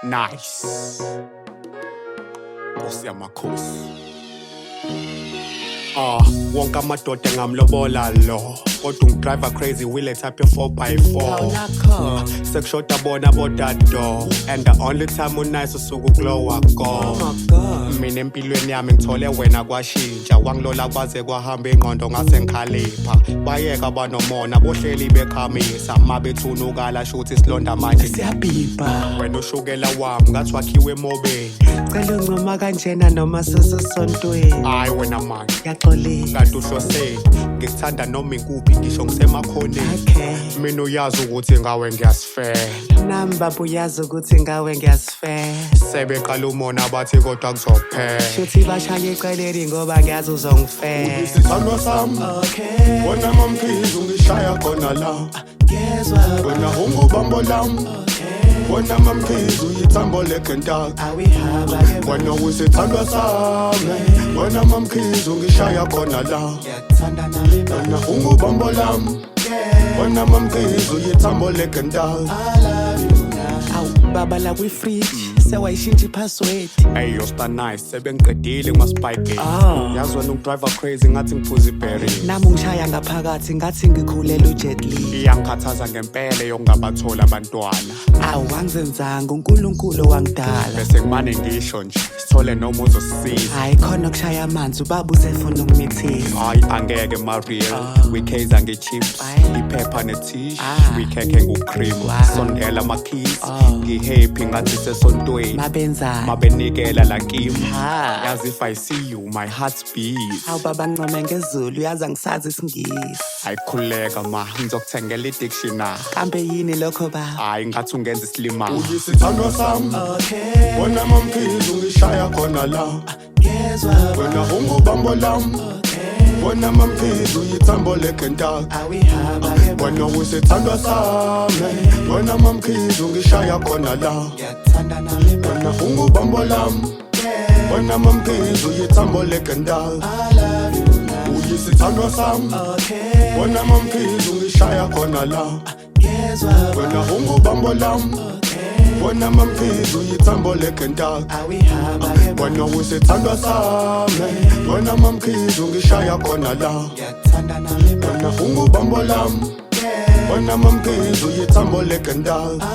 Nice. Nkosi yamakhosi. Wonke amadoda engamlobola lo. Kodwa ungidriver crazy willet up your 4x4. Sekushoda bona bodado. And the only time unice usuku glow wako. Oh my God. Mina empilweni yami ngithole wena kwashintsha. Wangilola kwaze kwahamba ingqondo ngase ngikhalipha. Bayeka banomona bohleli bekhamisa. Mabethunukala shuthi silonda manje Siyabhibha. wena ushukela wami ngathi wakhiwe emobeni. Cela uncoma kanjena noma sesosontweni. Hayi wena manje Ngiyaxolisa. kanti uhloseni ngikuthanda noma ikuphi ngisho ngisemakhoneni. Okay. Mina uyazi ukuthi ngawe ngiyasifela. Nami baba uyazi ukuthi ngawe ngiyasifela. Sebeqala umona bathi kodwa kuzophela. Shuthi bashaye eqeleni ngoba ngiyazi uzongifela. Isithandwa sami Okay. wena mamkhizi ungishaya khona la. Ngezwa. Wena ungubambo lami wena mamkhizi uyithambo lekentaka. Awihamba-ke Wena uyisithandwa sami wena mamkhizi ungishaya khona la. ngiyakuthanda nami baba. Wena ungubambo lami wena mamkhizi uyithambo lekentaka. Awu baba la kwi-fridge sewayishintsha i-password. Hey yo sta nice sebengiqedile ngmaspike. Yazi wena ungidriver crazy ngathi ngiphuza iberry. Nami ungishaya ngaphakathi ngathi ngikhulela uJet Li. Iyangikhathaza ngempela yokungabathola abantwana. Awu wangizenzanga uNkulunkulu wangidala. Bese ngimane ngisho nje sithole noma uzosisiza. Hayi khona kushaya amanzi ubaba usefuna ukumithisa. Hayi angeke Maria wekheza ngechips iphepha netish wekhekhe ngocream sondela amakeys ngihappy ngathi sesontweni Mabenza. mabenikela la kimi Ha. yazi if I see you my heart beats. Awu baba ngincome ngezulu uyazi angisazi isingisi. Ayikhuleka ma ngizokuthengela i-dictionary. Kambe yini lokho ba? Hayi ngathi ungenza isilimanga. Uyisithandwa sami Okay. wena mamkhizi ungishaya khona la. Ngezwa. Wena ungubambo lami wena mamkhizi uyithambo lekentaka. Awihamba-ke Wena uyisithandwa sami wena mamkhizi ungishaya khona la. ngiyakuthanda nami baba. Wena ungubambo lami wena mamkhizi uyithambo lekentaka. Uyisithandwa sami Okay. wena mamkhizi ungishaya khona la. Ngezwa. Wena ungubambo lami wena mamkhizi uyithambo lekentaka. Awihamba-ke Wena uyisithandwa sami wena mamkhizi ungishaya khona la. ngiyakuthanda nami baba. Wena ungubambo lami wena mamkhizi uyithambo lekentaka.